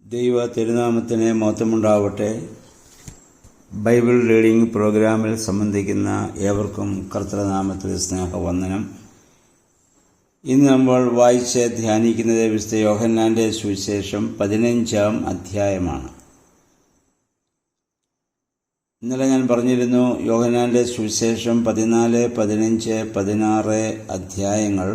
ദൈവ തിരുനാമത്തിന് മഹത്വമുണ്ടാവട്ടെ. Bible reading പ്രോഗ്രാമിൽ സംബന്ധിക്കുന്ന ഏവർക്കും കർത്തൃനാമത്തിൽ സ്നേഹവന്ദനം. ഇന്ന് നമ്മൾ വായിച്ച് ധ്യാനിക്കുന്നത് വിശുദ്ധ യോഹന്നാന്റെ സുവിശേഷം 15-ാം അധ്യായമാണ്. ഇന്നലെ ഞാൻ പറഞ്ഞിരുന്നു, യോഹന്നാന്റെ സുവിശേഷം 14, 15, 16 അധ്യായങ്ങൾ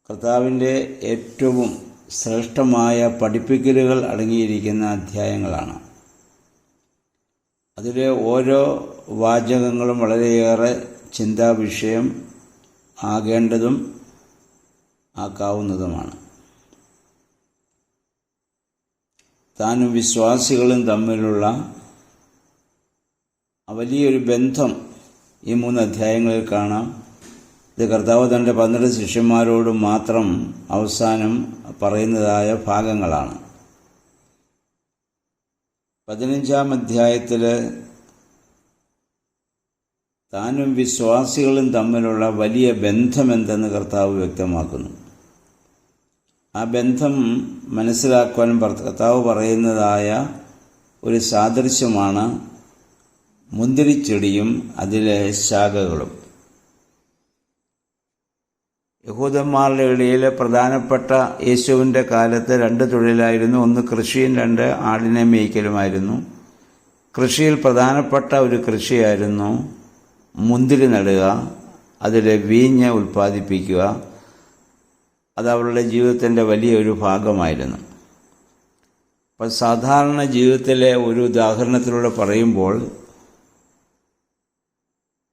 കർത്താവിൻ്റെ ഏറ്റവും ശ്രേഷ്ഠമായ പഠിപ്പിക്കലുകൾ അടങ്ങിയിരിക്കുന്ന അധ്യായങ്ങളാണ്. അതിലെ ഓരോ വാചകങ്ങളും വളരെയേറെ ചിന്താവിഷയം ആകേണ്ടതും ആക്കാവുന്നതുമാണ്. താനും വിശ്വാസികളും തമ്മിലുള്ള വലിയൊരു ബന്ധം ഈ 3 അധ്യായങ്ങളിൽ കാണാം. ഇത് കർത്താവ് തൻ്റെ 12 ശിഷ്യന്മാരോട് മാത്രം അവസാനം പറയുന്നതായ ഭാഗങ്ങളാണ്. 15-ാം അധ്യായത്തിൽ താനും വിശ്വാസികളും തമ്മിലുള്ള വലിയ ബന്ധമെന്തെന്ന് കർത്താവ് വ്യക്തമാക്കുന്നു. ആ ബന്ധം മനസ്സിലാക്കുവാൻ കർത്താവ് പറയുന്നതായ ഒരു സാദൃശ്യമാണ് മുന്തിരിച്ചെടിയും അതിലെ ശാഖകളും. യഹൂദന്മാരുടെ ഇടയിൽ പ്രധാനപ്പെട്ട യേശുവിൻ്റെ കാലത്ത് 2 തൊഴിലായിരുന്നു. ഒന്ന് കൃഷിയും 2 ആടിനെ മേയ്ക്കലുമായിരുന്നു. കൃഷിയിൽ പ്രധാനപ്പെട്ട ഒരു കൃഷിയായിരുന്നു മുന്തിരി നടുക, അതിലെ വീഞ്ഞ് ഉൽപ്പാദിപ്പിക്കുക. അത് അവരുടെ ജീവിതത്തിൻ്റെ വലിയൊരു ഭാഗമായിരുന്നു. അപ്പോൾ സാധാരണ ജീവിതത്തിലെ ഒരു ഉദാഹരണത്തിലൂടെ പറയുമ്പോൾ,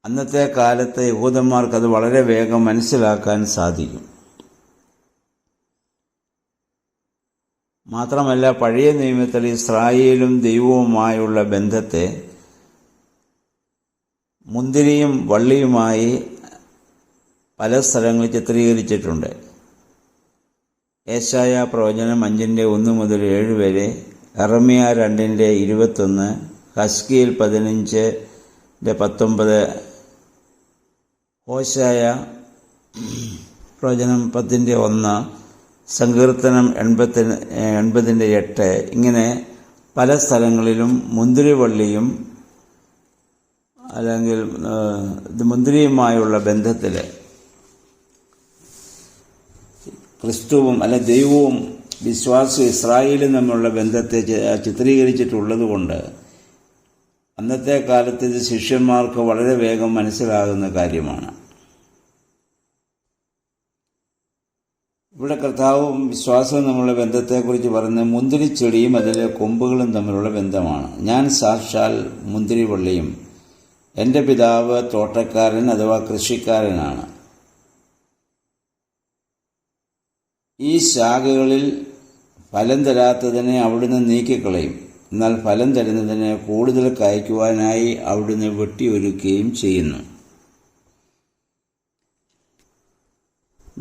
അന്നത്തെ കാലത്ത് യഹൂദന്മാർക്കത് വളരെ വേഗം മനസ്സിലാക്കാൻ സാധിക്കും. മാത്രമല്ല, പഴയ നിയമത്തിൽ ഇസ്രായേലും ദൈവവുമായുള്ള ബന്ധത്തെ മുന്തിരിയും വള്ളിയുമായി പല സ്ഥലങ്ങളിൽ ചിത്രീകരിച്ചിട്ടുണ്ട്. യെശയ്യാ പ്രവചനം 5-1 മുതൽ 7 വരെ, യെരമ്യ 2-21, ഹസ്കീൽ 15-19, ഹോശയ്യ പ്രവചനം 10-1, സങ്കീർത്തനം 80-8, ഇങ്ങനെ പല സ്ഥലങ്ങളിലും മുന്തിരിവള്ളിയും അല്ലെങ്കിൽ മുന്തിരിയുമായുള്ള ബന്ധത്തിൽ ക്രിസ്തുവും ദൈവവും വിശ്വാസവും ഇസ്രായേലും തമ്മിലുള്ള ബന്ധത്തെ ചിത്രീകരിച്ചിട്ടുള്ളതുകൊണ്ട് അന്നത്തെ കാലത്ത് ഇത് ശിഷ്യന്മാർക്ക് വളരെ വേഗം മനസ്സിലാകുന്ന കാര്യമാണ്. ഇവിടെ കർത്താവും വിശ്വാസവും തമ്മിലുള്ള ബന്ധത്തെക്കുറിച്ച് പറയുന്നത് മുന്തിരിച്ചെടിയും അതിലെ കൊമ്പുകളും തമ്മിലുള്ള ബന്ധമാണ്. ഞാൻ സാക്ഷാൽ മുന്തിരിവള്ളിയും എൻ്റെ പിതാവ് തോട്ടക്കാരൻ അഥവാ കൃഷിക്കാരനാണ്. ഈ ശാഖകളിൽ ഫലം തരാത്തതിനെ അവിടുന്ന് നീക്കിക്കളയും, എന്നാൽ ഫലം തരുന്നതിന് കൂടുതൽ കായ്ക്കുവാനായി അവിടുന്ന് വെട്ടിയൊരുക്കുകയും ചെയ്യുന്നു.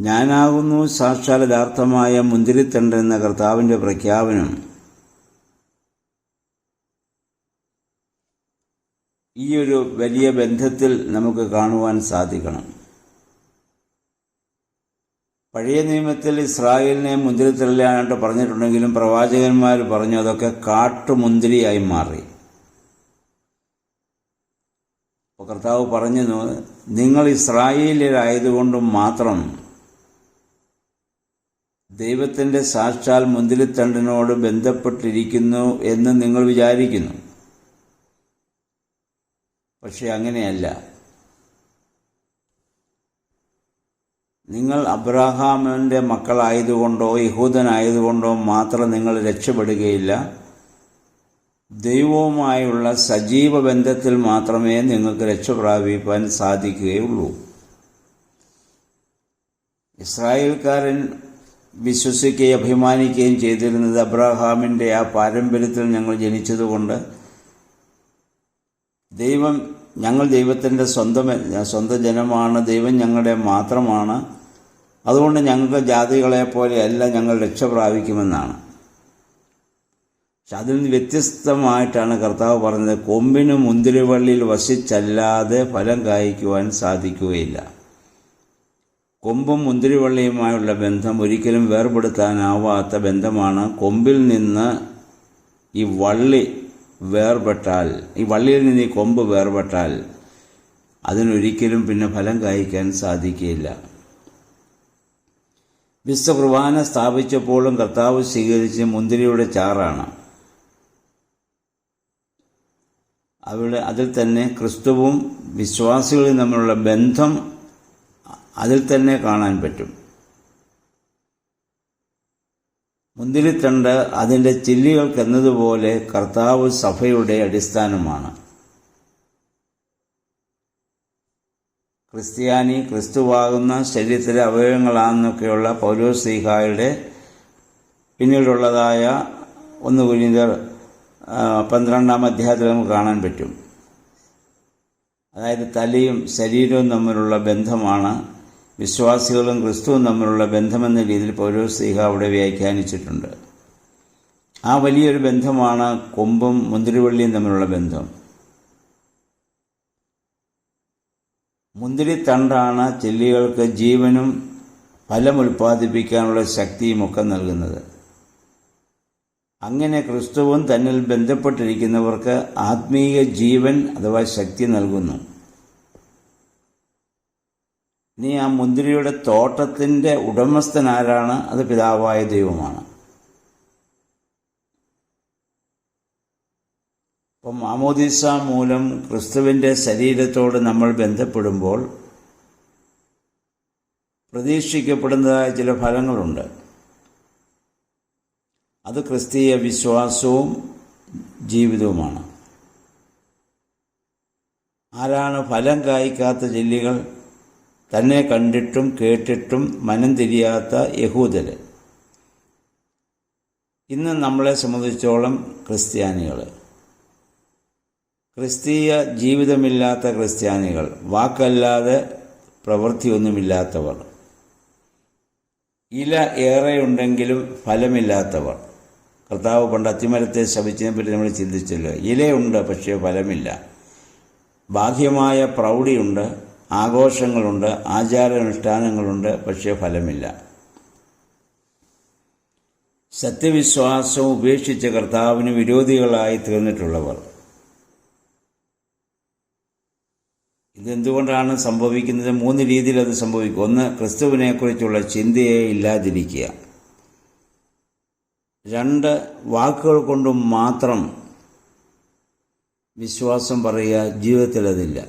ഞാനാകുന്നു സാക്ഷാൽ യഥാർത്ഥമായ മുന്തിരിത്തണ്ട് എന്ന കർത്താവിൻ്റെ പ്രഖ്യാപനം ഈ ഒരു വലിയ ബന്ധത്തിൽ നമുക്ക് കാണുവാൻ സാധിക്കണം. പഴയ നിയമത്തിൽ ഇസ്രായേലിനെ മുന്തിരിത്തള്ളാനായിട്ട് പറഞ്ഞിട്ടുണ്ടെങ്കിലും പ്രവാചകന്മാർ പറഞ്ഞു അതൊക്കെ കാട്ടുമുന്തിരിയായി മാറി. അപ്പോൾ കർത്താവ് പറഞ്ഞു, നിങ്ങൾ ഇസ്രായേലിലായതുകൊണ്ട് മാത്രം ദൈവത്തിൻ്റെ സാക്ഷാൽ മുന്തിരിത്തണ്ടിനോട് ബന്ധപ്പെട്ടിരിക്കുന്നു എന്ന് നിങ്ങൾ വിചാരിക്കുന്നു. പക്ഷെ അങ്ങനെയല്ല. നിങ്ങൾ അബ്രഹാമിൻ്റെ മക്കളായതുകൊണ്ടോ യഹൂദനായതുകൊണ്ടോ മാത്രം നിങ്ങൾ രക്ഷപ്പെടുകയില്ല. ദൈവവുമായുള്ള സജീവ ബന്ധത്തിൽ മാത്രമേ നിങ്ങൾക്ക് രക്ഷ പ്രാപിപ്പാൻ സാധിക്കുകയുള്ളൂ. ഇസ്രായേൽക്കാരൻ വിശ്വസിക്കുകയും അഭിമാനിക്കുകയും ചെയ്തിരുന്നത് അബ്രഹാമിൻ്റെ ആ പാരമ്പര്യത്തിൽ ഞങ്ങൾ ജനിച്ചതുകൊണ്ട് ഞങ്ങൾ ദൈവത്തിൻ്റെ സ്വന്തം ജനമാണ്, ദൈവം ഞങ്ങളുടെ മാത്രമാണ്, അതുകൊണ്ട് ഞങ്ങൾക്ക് ജാതികളെപ്പോലെയല്ല, ഞങ്ങൾ രക്ഷ പ്രാപിക്കുമെന്നാണ്. പക്ഷെ അതിൽ നിന്ന് വ്യത്യസ്തമായിട്ടാണ് കർത്താവ് പറഞ്ഞത്, കൊമ്പിന് മുന്തിരിവള്ളിയിൽ വസിച്ചല്ലാതെ ഫലം കായ്ക്കുവാൻ സാധിക്കുകയില്ല. കൊമ്പും മുന്തിരിവള്ളിയുമായുള്ള ബന്ധം ഒരിക്കലും വേർപെടുത്താനാവാത്ത ബന്ധമാണ്. കൊമ്പിൽ നിന്ന് ഈ വള്ളി വേർപെട്ടാൽ, ഈ വള്ളിയിൽ നിന്ന് ഈ കൊമ്പ് വേർപെട്ടാൽ അതിനൊരിക്കലും പിന്നെ ഫലം കായ്ക്കാൻ സാധിക്കുകയില്ല. വിശുദ്ധ കുർബാന സ്ഥാപിച്ചപ്പോഴും കർത്താവ് സ്വീകരിച്ച് മുന്തിരിയുടെ ചാറാണ്. അതിൽ തന്നെ ക്രിസ്തുവും വിശ്വാസികളും തമ്മിലുള്ള ബന്ധം അതിൽ തന്നെ കാണാൻ പറ്റും. മുന്തിരിത്തണ്ട് അതിൻ്റെ ചില്ലികൾക്കെന്നതുപോലെ കർത്താവ് സഭയുടെ അടിസ്ഥാനമാണ്. ക്രിസ്ത്യാനി ക്രിസ്തുവാകുന്ന ശരീരത്തിലെ അവയവങ്ങളാണെന്നൊക്കെയുള്ള പൗലോസ്ലീഹായുടെ പിന്നീടുള്ളതായ 1 കൊരിന്ത്യർ 12-ാം അധ്യായത്തിൽ നമുക്ക് കാണാൻ പറ്റും. അതായത് തലയും ശരീരവും തമ്മിലുള്ള ബന്ധമാണ് വിശ്വാസികളും ക്രിസ്തുവും തമ്മിലുള്ള ബന്ധമെന്ന രീതിയിൽ പൗലോസ്ലീഹ അവിടെ വ്യാഖ്യാനിച്ചിട്ടുണ്ട്. ആ വലിയൊരു ബന്ധമാണ് കൊമ്പും മുന്തിരിവള്ളിയും തമ്മിലുള്ള ബന്ധം. മുന്തിരിത്തണ്ടാണ് ചെല്ലികൾക്ക് ജീവനും ഫലം ഉൽപ്പാദിപ്പിക്കാനുള്ള ശക്തിയുമൊക്കെ നൽകുന്നത്. അങ്ങനെ ക്രിസ്തുവും തന്നിൽ ബന്ധപ്പെട്ടിരിക്കുന്നവർക്ക് ആത്മീയ ജീവൻ അഥവാ ശക്തി നൽകുന്നു. ഇനി ആ മുന്തിരിയുടെ തോട്ടത്തിൻ്റെ ഉടമസ്ഥൻ ആരാണ്? അത് പിതാവായ ദൈവമാണ്. അപ്പം മാമോദീസ മൂലം ക്രിസ്തുവിൻ്റെ ശരീരത്തോട് നമ്മൾ ബന്ധപ്പെടുമ്പോൾ പ്രതീക്ഷിക്കപ്പെടുന്നതായ ചില ഫലങ്ങളുണ്ട്. അത് ക്രിസ്തീയ വിശ്വാസവും ജീവിതവുമാണ്. ആരാണ് ഫലം കായ്ക്കാത്ത ചെല്ലികൾ? തന്നെ കണ്ടിട്ടും കേട്ടിട്ടും മനം തിരിയാത്ത യഹൂദർ. ഇന്ന് നമ്മളെ സംബന്ധിച്ചോളം ക്രിസ്ത്യാനികൾ, ക്രിസ്തീയ ജീവിതമില്ലാത്ത ക്രിസ്ത്യാനികൾ, വാക്കല്ലാതെ പ്രവൃത്തിയൊന്നുമില്ലാത്തവർ, ഇല ഏറെയുണ്ടെങ്കിലും ഫലമില്ലാത്തവർ. കർത്താവ് പണ്ട് അത്തിമരത്തെ ശപിച്ചതിനെപ്പറ്റി നമ്മൾ ചിന്തിച്ചല്ലോ. ഇലയുണ്ട്, പക്ഷേ ഫലമില്ല. ബാഹ്യമായ പ്രൗഢിയുണ്ട്, ആഘോഷങ്ങളുണ്ട്, ആചാരാനുഷ്ഠാനങ്ങളുണ്ട്, പക്ഷേ ഫലമില്ല. സത്യവിശ്വാസം ഉപേക്ഷിച്ച് കർത്താവിന് വിരോധികളായി തീർന്നിട്ടുള്ളവർ. ഇതെന്തുകൊണ്ടാണ് സംഭവിക്കുന്നത്? 3 രീതിയിൽ അത് സംഭവിക്കും. 1, ക്രിസ്തുവിനെക്കുറിച്ചുള്ള ചിന്തയെ ഇല്ലാതിരിക്കുക. 2, വാക്കുകൾ കൊണ്ട് മാത്രം വിശ്വാസം പറയുക, ജീവിതത്തിൽ അതില്ല.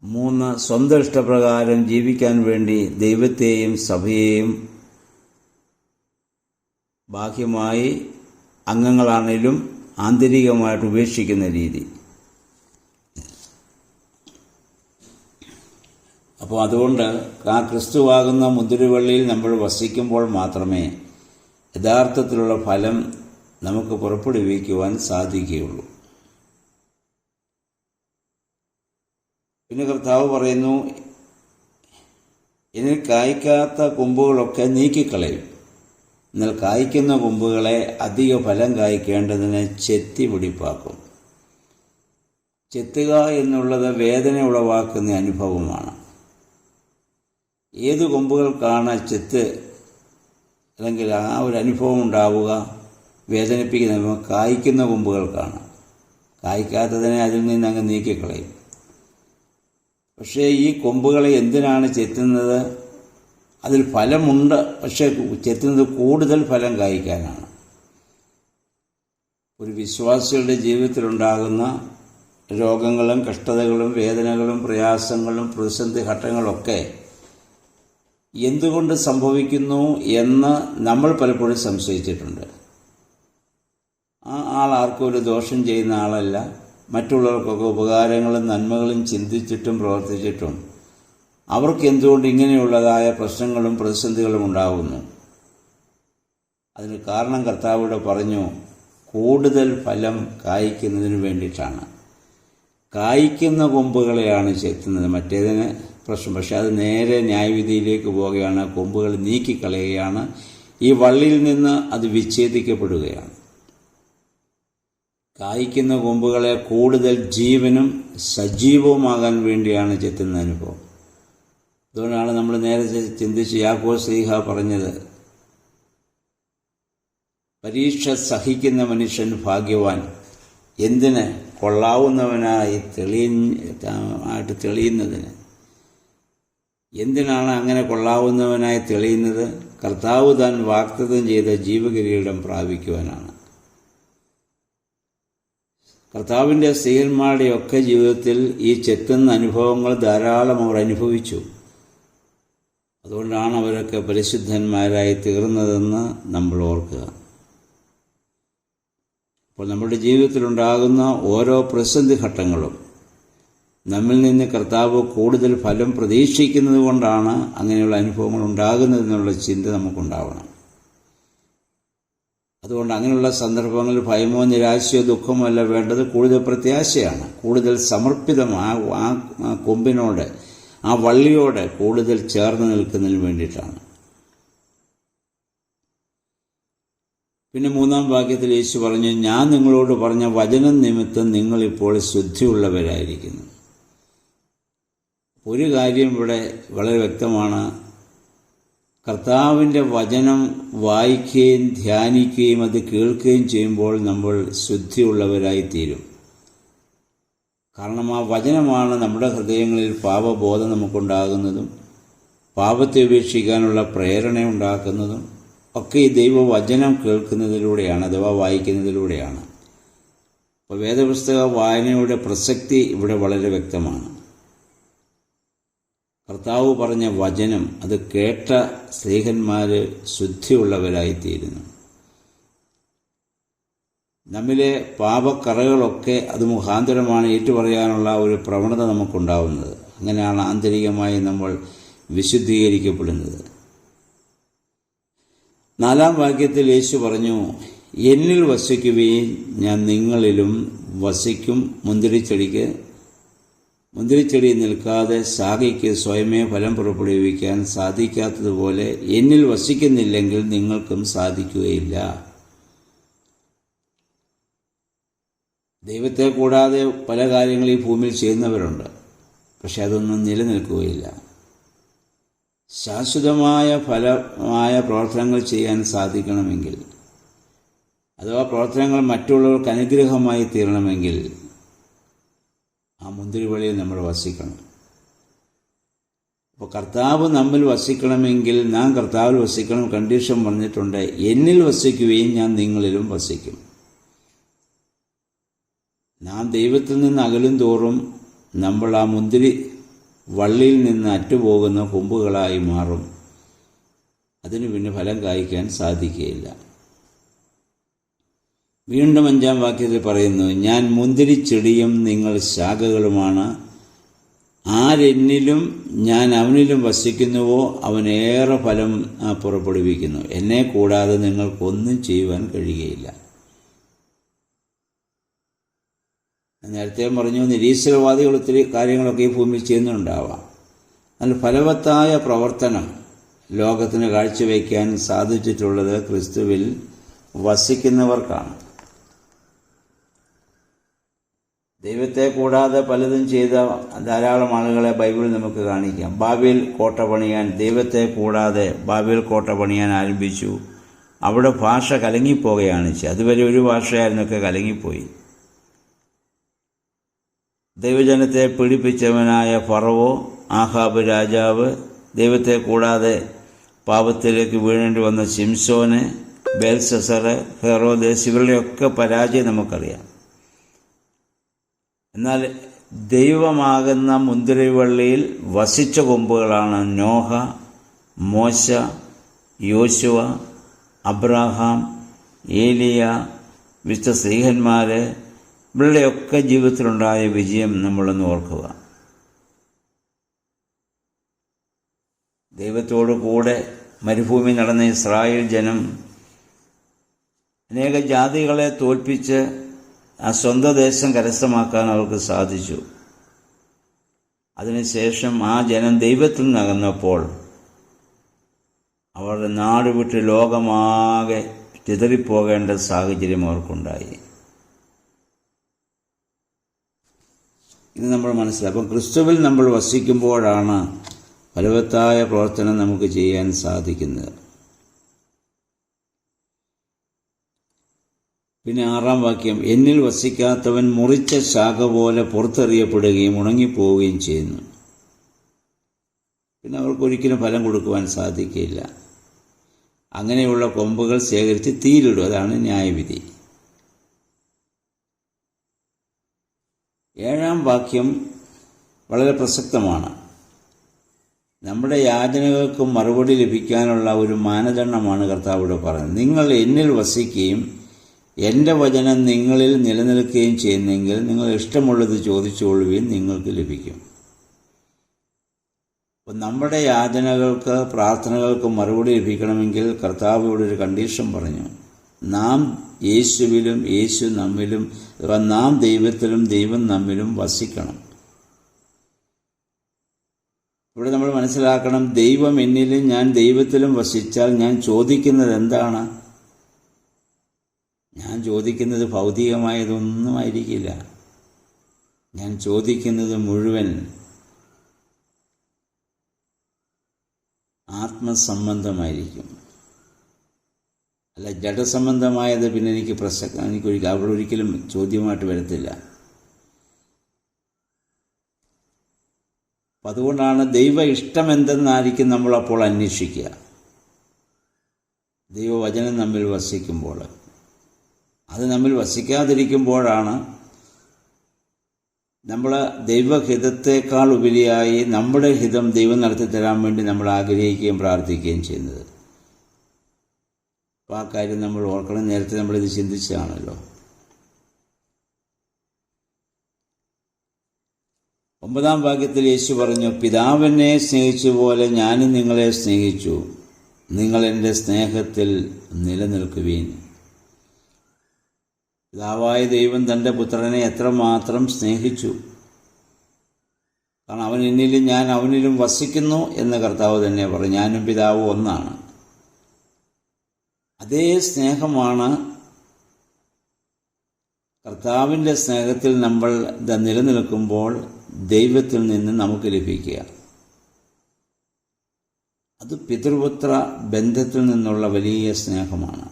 3, സ്വന്തം ഇഷ്ടപ്രകാരം ജീവിക്കാൻ വേണ്ടി ദൈവത്തെയും സഭയെയും ബാഹ്യമായി അംഗങ്ങളാണെങ്കിലും ആന്തരികമായിട്ട് ഉപേക്ഷിക്കുന്ന രീതി. അപ്പോൾ അതുകൊണ്ട് ആ ക്രിസ്തുവാകുന്ന മുന്തിരിവള്ളിയിൽ നമ്മൾ വസിക്കുമ്പോൾ മാത്രമേ യഥാർത്ഥത്തിലുള്ള ഫലം നമുക്ക് പുറപ്പെടുവിക്കുവാൻ സാധിക്കുകയുള്ളൂ. പിന്നെ കർത്താവ് പറയുന്നു, ഇതിൽ കായ്ക്കാത്ത കൊമ്പുകളൊക്കെ നീക്കിക്കളയും, എന്നാൽ കായ്ക്കുന്ന കൊമ്പുകളെ അധിക ഫലം കായ്ക്കേണ്ടതിന് ചെത്തി പിടിപ്പാക്കും. ചെത്തുക എന്നുള്ളത് വേദന ഉളവാക്കുന്ന അനുഭവമാണ്. ഏത് കൊമ്പുകൾക്കാണ് ചെത്ത് അല്ലെങ്കിൽ ആ ഒരു അനുഭവം ഉണ്ടാവുക, വേദനിപ്പിക്കുന്ന അനുഭവം? കായ്ക്കുന്ന കൊമ്പുകൾക്കാണ്. കായ്ക്കാത്തതിനെ അതിൽ നിന്ന് അങ്ങ് നീക്കിക്കളയും. പക്ഷേ ഈ കൊമ്പുകളെ എന്തിനാണ് ചെത്തുന്നത്? അതിൽ ഫലമുണ്ട്, പക്ഷേ ചെത്തുന്നത് കൂടുതൽ ഫലം കായ്ക്കാനാണ്. ഒരു വിശ്വാസികളുടെ ജീവിതത്തിലുണ്ടാകുന്ന രോഗങ്ങളും കഷ്ടതകളും വേദനകളും പ്രയാസങ്ങളും പ്രതിസന്ധി ഘട്ടങ്ങളൊക്കെ എന്തുകൊണ്ട് സംഭവിക്കുന്നു എന്ന് നമ്മൾ പലപ്പോഴും സംശയിച്ചിട്ടുണ്ട്. ആ ആൾ ആർക്കും ഒരു ദോഷം ചെയ്യുന്ന ആളല്ല. മറ്റുള്ളവർക്കൊക്കെ ഉപകാരങ്ങളും നന്മകളും ചിന്തിച്ചിട്ടും പ്രവർത്തിച്ചിട്ടും അവർക്ക് എന്തുകൊണ്ട് ഇങ്ങനെയുള്ളതായ പ്രശ്നങ്ങളും പ്രതിസന്ധികളും ഉണ്ടാകുന്നു? അതിന് കാരണം കർത്താവിടെ പറഞ്ഞു, കൂടുതൽ ഫലം കായ്ക്കുന്നതിന് വേണ്ടിയിട്ടാണ്. കായ്ക്കുന്ന കൊമ്പുകളെയാണ് ചെത്തുന്നത്, മറ്റേതിന് പ്രശ്നം. പക്ഷെ അത് നേരെ ന്യായവിധിയിലേക്ക് പോവുകയാണ്, കൊമ്പുകൾ നീക്കിക്കളയുകയാണ്. ഈ വള്ളിയിൽ നിന്ന് അത് വിച്ഛേദിക്കപ്പെടുകയാണ്. കായ്ക്കുന്ന കൊമ്പുകളെ കൂടുതൽ ജീവനും സജീവവുമാകാൻ വേണ്ടിയാണ് ചെത്തുന്ന അനുഭവം. അതുകൊണ്ടാണ് നമ്മൾ നേരത്തെ ചിന്തിച്ച് യാക്കോബ് ശ്ലീഹ പറഞ്ഞത്, പരീക്ഷ സഹിക്കുന്ന മനുഷ്യൻ ഭാഗ്യവാൻ. എന്തിന്? കൊള്ളാവുന്നവനായി തെളിയുന്നതിന്. എന്തിനാണ് അങ്ങനെ കൊള്ളാവുന്നവനായി തെളിയുന്നത്? കർത്താവ് താൻ വാഗ്ദത്തം ചെയ്ത ജീവകിരീടം പ്രാപിക്കുവാനാണ്. കർത്താവിൻ്റെ സ്ത്രീയന്മാരുടെയൊക്കെ ജീവിതത്തിൽ ഈ ചെത്തുന്ന അനുഭവങ്ങൾ ധാരാളം അവർ അനുഭവിച്ചു. അതുകൊണ്ടാണ് അവരൊക്കെ പരിശുദ്ധന്മാരായി തീർന്നതെന്ന് നമ്മൾ ഓർക്കുക. അപ്പോൾ നമ്മുടെ ജീവിതത്തിലുണ്ടാകുന്ന ഓരോ പ്രതിസന്ധി ഘട്ടങ്ങളും നമ്മിൽ നിന്ന് കർത്താവ് കൂടുതൽ ഫലം പ്രതീക്ഷിക്കുന്നത് കൊണ്ടാണ് അങ്ങനെയുള്ള അനുഭവങ്ങൾ ഉണ്ടാകുന്നതെന്നുള്ള ചിന്ത നമുക്കുണ്ടാവണം. അതുകൊണ്ട് അങ്ങനെയുള്ള സന്ദർഭങ്ങളിൽ ഭയമോ നിരാശയോ ദുഃഖമോ അല്ല വേണ്ടത്, കൂടുതൽ പ്രത്യാശയാണ്. കൂടുതൽ സമർപ്പിതം ആ കൊമ്പിനോട്, ആ വള്ളിയോട് കൂടുതൽ ചേർന്ന് നിൽക്കുന്നതിന് വേണ്ടിയിട്ടാണ്. പിന്നെ 3-ാം വാക്യത്തിൽ യേശു പറഞ്ഞു, ഞാൻ നിങ്ങളോട് പറഞ്ഞ വചനം നിമിത്തം നിങ്ങളിപ്പോൾ ശുദ്ധിയുള്ളവരായിരിക്കുന്നു. ഒരു കാര്യം ഇവിടെ വളരെ വ്യക്തമാണ്. കർത്താവിൻ്റെ വചനം വായിക്കുകയും ധ്യാനിക്കുകയും അത് കേൾക്കുകയും ചെയ്യുമ്പോൾ നമ്മൾ ശുദ്ധിയുള്ളവരായിത്തീരും. കാരണം ആ വചനമാണ് നമ്മുടെ ഹൃദയങ്ങളിൽ പാപബോധം നമുക്കുണ്ടാകുന്നതും പാപത്തെ ഉപേക്ഷിക്കാനുള്ള പ്രേരണ ഉണ്ടാക്കുന്നതും ഒക്കെ ഈ ദൈവവചനം കേൾക്കുന്നതിലൂടെയാണ്, അഥവാ വായിക്കുന്നതിലൂടെയാണ്. അപ്പോൾ വേദപുസ്തക വായനയുടെ പ്രസക്തി ഇവിടെ വളരെ വ്യക്തമാണ്. കർത്താവ് പറഞ്ഞ വചനം അത് കേട്ട സ്ത്രീഹന്മാർ ശുദ്ധിയുള്ളവരായിത്തീരുന്നു. നമ്മിലെ പാപക്കറകളൊക്കെ അത് മുഖാന്തരമാണ് ഏറ്റുപറയാനുള്ള ഒരു പ്രവണത നമുക്കുണ്ടാവുന്നത്. അങ്ങനെയാണ് ആന്തരികമായി നമ്മൾ വിശുദ്ധീകരിക്കപ്പെടുന്നത്. 4-ാം വാക്യത്തിൽ യേശു പറഞ്ഞു, എന്നിൽ വസിക്കുകയും ഞാൻ നിങ്ങളിലും വസിക്കും. മുന്തിരിച്ചെടി നിൽക്കാതെ ശാഖയ്ക്ക് സ്വയമേ ഫലം പുറപ്പെടുവിക്കാൻ സാധിക്കാത്തതുപോലെ എന്നിൽ വസിക്കുന്നില്ലെങ്കിൽ നിങ്ങൾക്കും സാധിക്കുകയില്ല. ദൈവത്തെ കൂടാതെ പല കാര്യങ്ങൾ ഈ ഭൂമിയിൽ ചെയ്യുന്നവരുണ്ട്, പക്ഷെ അതൊന്നും നിലനിൽക്കുകയില്ല. ശാശ്വതമായ ഫലമായ പ്രവർത്തനങ്ങൾ ചെയ്യാൻ സാധിക്കണമെങ്കിൽ, അഥവാ പ്രവർത്തനങ്ങൾ മറ്റുള്ളവർക്ക് അനുഗ്രഹമായി തീരണമെങ്കിൽ ആ മുന്തിരിവള്ളിയിൽ നമ്മൾ വസിക്കണം. അപ്പോൾ കർത്താവ് നമ്മിൽ വസിക്കണമെങ്കിൽ നാം കർത്താവിൽ വസിക്കണം. കണ്ടീഷൻ പറഞ്ഞിട്ടുണ്ട്, എന്നിൽ വസിക്കുകയും ഞാൻ നിങ്ങളിലും വസിക്കും. നാം ദൈവത്തിൽ നിന്ന് അകലും തോറും നമ്മൾ ആ മുന്തിരി വള്ളിയിൽ നിന്ന് അറ്റുപോകുന്ന കൊമ്പുകളായി മാറും. അതിന് പിന്നെ ഫലം കായ്ക്കാൻ സാധിക്കുകയില്ല. വീണ്ടും 5-ാം വാക്യത്തിൽ പറയുന്നു, ഞാൻ മുന്തിരിച്ചെടിയും നിങ്ങൾ ശാഖകളുമാണ്. ആരെന്നിലും ഞാൻ അവനിലും വസിക്കുന്നുവോ അവനേറെ ഫലം പുറപ്പെടുവിക്കുന്നു. എന്നെ കൂടാതെ നിങ്ങൾക്കൊന്നും ചെയ്യുവാൻ കഴിയുകയില്ല. നേരത്തെ പറഞ്ഞു, നിരീശ്വരവാദികൾ ഒത്തിരി കാര്യങ്ങളൊക്കെ ഈ ഭൂമിയിൽ ചെയ്യുന്നുണ്ടാവാം. എന്നാൽ ഫലവത്തായ പ്രവർത്തനം ലോകത്തിന് കാഴ്ചവെക്കാൻ സാധിച്ചിട്ടുള്ളത് ക്രിസ്തുവിൽ വസിക്കുന്നവർക്കാണ്. ദൈവത്തെ കൂടാതെ പലതും ചെയ്ത ധാരാളം ആളുകളെ ബൈബിളിൽ നമുക്ക് കാണിക്കാം. ബാബേൽ കോട്ട പണിയാൻ, ദൈവത്തെ കൂടാതെ ബാബേൽ കോട്ട പണിയാൻ ആരംഭിച്ചു. അവിടെ ഭാഷ കലങ്ങിപ്പോവുകയാണ്. അതുവരെ ഒരു ഭാഷയായിരുന്നൊക്കെ കലങ്ങിപ്പോയി. ദൈവജനത്തെ പീഡിപ്പിച്ചവനായ ഫറവോ, ആഹാബ് രാജാവ്, ദൈവത്തെ കൂടാതെ പാപത്തിലേക്ക് വീഴേണ്ടി വന്ന ശിംശോന്, ബേൽസസർ, ഹെറോദേസ്, ഇവരുടെയൊക്കെ പരാജയം നമുക്കറിയാം. എന്നാൽ ദൈവമാകുന്ന മുന്തിരിവള്ളിയിൽ വസിച്ച കൊമ്പുകളാണ് നോഹ, മോശ, യോശുവ, അബ്രാഹാം, ഏലിയ, വിശുദ്ധ സ്ത്രീഹന്മാർ. ഇവരുടെയൊക്കെ ജീവിതത്തിലുണ്ടായ വിജയം നമ്മളൊന്ന് ഓർക്കുക. ദൈവത്തോടു കൂടെ മരുഭൂമി നടന്ന ഇസ്രായേൽ ജനം അനേക ജാതികളെ തോൽപ്പിച്ച് ആ സ്വന്തം ദേശം കരസ്ഥമാക്കാൻ അവർക്ക് സാധിച്ചു. അതിനുശേഷം ആ ജനം ദൈവത്തിൽ നിന്നകന്നപ്പോൾ അവരുടെ നാട് വിട്ട് ലോകമാകെ ചിതറിപ്പോകേണ്ട സാഹചര്യം അവർക്കുണ്ടായി. ഇത് നമ്മൾ മനസ്സിലാക്കും. ക്രിസ്തുവിൽ നമ്മൾ വസിക്കുമ്പോഴാണ് ഫലവത്തായ പ്രവർത്തനം നമുക്ക് ചെയ്യാൻ സാധിക്കുന്നത്. പിന്നെ 6-ാം വാക്യം, എന്നിൽ വസിക്കാത്തവൻ മുറിച്ച ശാഖ പോലെ പുറത്തെറിയപ്പെടുകയും ഉണങ്ങിപ്പോവുകയും ചെയ്യുന്നു. പിന്നെ അവർക്കൊരിക്കലും ഫലം കൊടുക്കുവാൻ സാധിക്കില്ല. അങ്ങനെയുള്ള കൊമ്പുകൾ ശേഖരിച്ച് തീയിലിടും. അതാണ് ന്യായവിധി. 7-ാം വാക്യം വളരെ പ്രസക്തമാണ്. നമ്മുടെ യാചനകൾക്ക് മറുപടി ലഭിക്കാനുള്ള ഒരു മാനദണ്ഡമാണ് കർത്താവ് ഇവിടെ പറയുന്നത്. നിങ്ങൾ എന്നിൽ വസിക്കുകയും എൻ്റെ വചനം നിങ്ങളിൽ നിലനിൽക്കുകയും ചെയ്യുന്നെങ്കിൽ നിങ്ങൾ ഇഷ്ടമുള്ളത് ചോദിച്ചുകൊള്ളുകയും നിങ്ങൾക്ക് ലഭിക്കും. അപ്പം നമ്മുടെ യാചനകൾക്ക്, പ്രാർത്ഥനകൾക്ക് മറുപടി ലഭിക്കണമെങ്കിൽ കർത്താവ് ഇവിടെ ഒരു കണ്ടീഷൻ പറഞ്ഞു. നാം യേശുവിലും യേശു നമ്മിലും, അഥവാ നാം ദൈവത്തിലും ദൈവം നമ്മിലും വസിക്കണം. ഇവിടെ നമ്മൾ മനസ്സിലാക്കണം, ദൈവം എന്നിലും ഞാൻ ദൈവത്തിലും വസിച്ചാൽ ഞാൻ ചോദിക്കുന്നത് എന്താണ്? ഞാൻ ചോദിക്കുന്നത് ഭൗതികമായതൊന്നും ആയിരിക്കില്ല. ഞാൻ ചോദിക്കുന്നത് മുഴുവൻ ആത്മസംബന്ധമായിരിക്കും. അല്ല, ജഡസംബന്ധമായത് പിന്നെ എനിക്ക് അവിടെ ഒരിക്കലും ചോദ്യമായിട്ട് വരത്തില്ല. അപ്പം അതുകൊണ്ടാണ് ദൈവ ഇഷ്ടം എന്തെന്നായിരിക്കും നമ്മൾ അപ്പോൾ അന്വേഷിക്കുക. ദൈവവചനം നമ്മിൽ വസിക്കുമ്പോൾ, അത് നമ്മിൽ വസിക്കാതിരിക്കുമ്പോഴാണ് നമ്മൾ ദൈവഹിതത്തേക്കാൾ ഉപരിയായി നമ്മുടെ ഹിതം ദൈവം നടത്തി തരാൻ വേണ്ടി നമ്മൾ ആഗ്രഹിക്കുകയും പ്രാർത്ഥിക്കുകയും ചെയ്യുന്നത്. അപ്പോൾ ആ കാര്യം നമ്മൾ ഓർക്കണം. നേരത്തെ നമ്മളിത് ചിന്തിച്ചതാണല്ലോ. 9-ാം വാക്യത്തിൽ യേശു പറഞ്ഞു, പിതാവിനെ സ്നേഹിച്ച പോലെ ഞാനും നിങ്ങളെ സ്നേഹിച്ചു, നിങ്ങൾ എൻ്റെ സ്നേഹത്തിൽ നിലനിൽക്കുവീൻ. പിതാവായ ദൈവം തൻ്റെ പുത്രനെ എത്രമാത്രം സ്നേഹിച്ചു. കാരണം അവൻ എന്നിലും ഞാൻ അവനിലും വസിക്കുന്നു എന്ന് കർത്താവ് തന്നെ പറഞ്ഞു. ഞാനും പിതാവും ഒന്നാണ്. അതേ സ്നേഹമാണ് കർത്താവിൻ്റെ സ്നേഹത്തിൽ നമ്മൾ നിലനിൽക്കുമ്പോൾ ദൈവത്തിൽ നിന്ന് നമുക്ക് ലഭിക്കുക. അത് പിതൃപുത്ര ബന്ധത്തിൽ നിന്നുള്ള വലിയ സ്നേഹമാണ്.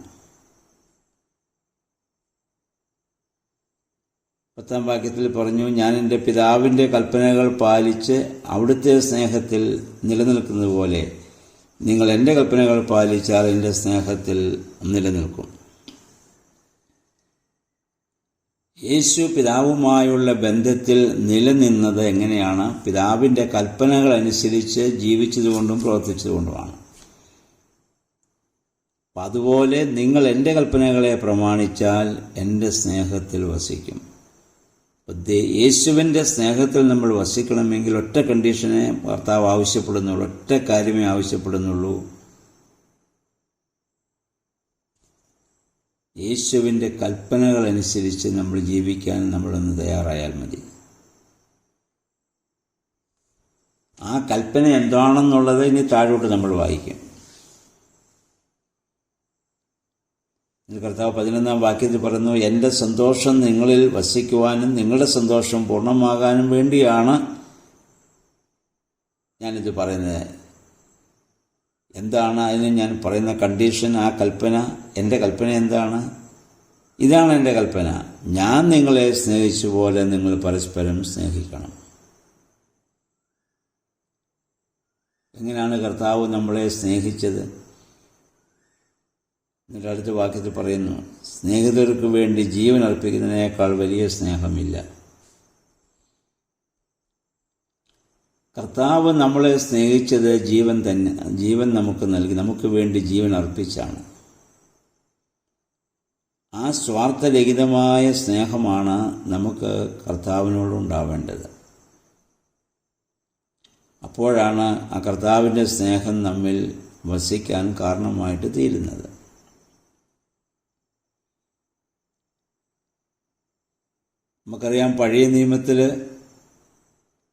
10-ാം വാക്യത്തിൽ പറഞ്ഞു, ഞാൻ എൻ്റെ പിതാവിൻ്റെ കൽപ്പനകൾ പാലിച്ച് അവിടുത്തെ സ്നേഹത്തിൽ നിലനിൽക്കുന്നത് പോലെ നിങ്ങൾ എൻ്റെ കൽപ്പനകൾ പാലിച്ചാൽ എൻ്റെ സ്നേഹത്തിൽ നിലനിൽക്കും. യേശു പിതാവുമായുള്ള ബന്ധത്തിൽ നിലനിന്നത് എങ്ങനെയാണ്? പിതാവിൻ്റെ കൽപ്പനകൾ അനുസരിച്ച് ജീവിച്ചതുകൊണ്ടും പ്രവർത്തിച്ചതുകൊണ്ടുമാണ്. അപ്പം അതുപോലെ നിങ്ങൾ എൻ്റെ കൽപ്പനകളെ പ്രമാണിച്ചാൽ എൻ്റെ സ്നേഹത്തിൽ വസിക്കും. യേശുവിൻ്റെ സ്നേഹത്തിൽ നമ്മൾ വസിക്കണമെങ്കിൽ ഒറ്റ കണ്ടീഷനെ കർത്താവ് ആവശ്യപ്പെടുന്നുള്ളൂ, ഒറ്റ കാര്യമേ ആവശ്യപ്പെടുന്നുള്ളൂ. യേശുവിൻ്റെ കൽപ്പനകൾ അനുസരിച്ച് നമ്മൾ ജീവിക്കാൻ നമ്മളൊന്ന് തയ്യാറായാൽ മതി. ആ കൽപ്പന എന്താണെന്നുള്ളത് ഇനി താഴോട്ട് നമ്മൾ വായിക്കും. കർത്താവ് 11-ാം വാക്യത്തിൽ പറയുന്നു, എൻ്റെ സന്തോഷം നിങ്ങളിൽ വസിക്കുവാനും നിങ്ങളുടെ സന്തോഷം പൂർണ്ണമാകാനും വേണ്ടിയാണ് ഞാനിത് പറയുന്നത്. എന്താണ് അതിന് ഞാൻ പറയുന്ന കണ്ടീഷൻ? ആ കൽപ്പന, എൻ്റെ കൽപ്പന എന്താണ്? ഇതാണ് എൻ്റെ കൽപ്പന, ഞാൻ നിങ്ങളെ സ്നേഹിച്ച പോലെ നിങ്ങൾ പരസ്പരം സ്നേഹിക്കണം. എങ്ങനെയാണ് കർത്താവ് നമ്മളെ സ്നേഹിച്ചത്? എന്നിട്ട് അടുത്ത വാക്യത്തിൽ പറയുന്നു, സ്നേഹിതർക്ക് വേണ്ടി ജീവൻ അർപ്പിക്കുന്നതിനേക്കാൾ വലിയ സ്നേഹമില്ല. കർത്താവ് നമ്മളെ സ്നേഹിച്ചത് ജീവൻ നമുക്ക് നൽകി, നമുക്ക് വേണ്ടി ജീവൻ അർപ്പിച്ചാണ്. ആ സ്വാർത്ഥരഹിതമായ സ്നേഹമാണ് നമുക്ക് കർത്താവിനോടുണ്ടാവേണ്ടത്. അപ്പോഴാണ് ആ കർത്താവിൻ്റെ സ്നേഹം നമ്മിൽ വസിക്കാൻ കാരണമായിട്ട് തീരുന്നത്. നമുക്കറിയാം, പഴയ നിയമത്തിൽ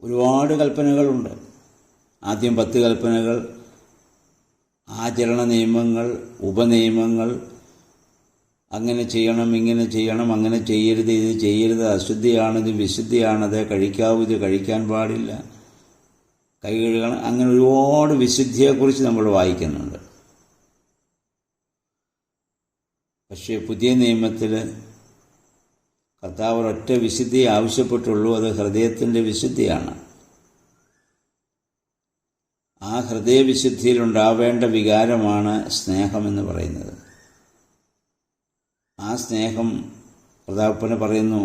ഒരുപാട് കൽപ്പനകളുണ്ട്. ആദ്യം 10 കൽപ്പനകൾ, ആചരണ നിയമങ്ങൾ, ഉപനിയമങ്ങൾ, അങ്ങനെ ചെയ്യണം, ഇങ്ങനെ ചെയ്യണം, അങ്ങനെ ചെയ്യരുത്, ഇത് ചെയ്യരുത്, അശുദ്ധിയാണിത്, വിശുദ്ധിയാണത്, കഴിക്കാവൂ, ഇത് കഴിക്കാൻ പാടില്ല. കൈ കഴുകണം. അങ്ങനെ ഒരുപാട് വിശുദ്ധിയെക്കുറിച്ച് നമ്മൾ വായിക്കുന്നുണ്ട്. പക്ഷേ പുതിയ നിയമത്തിൽ കർത്താവ് ഒരൊറ്റ വിശുദ്ധിയെ ആവശ്യപ്പെട്ടുള്ളൂ. അത് ഹൃദയത്തിൻ്റെ വിശുദ്ധിയാണ്. ആ ഹൃദയവിശുദ്ധിയിൽ ഉണ്ടാവേണ്ട വികാരമാണ് സ്നേഹമെന്ന് പറയുന്നത്. ആ സ്നേഹം കർത്താവ് പറയുന്നു,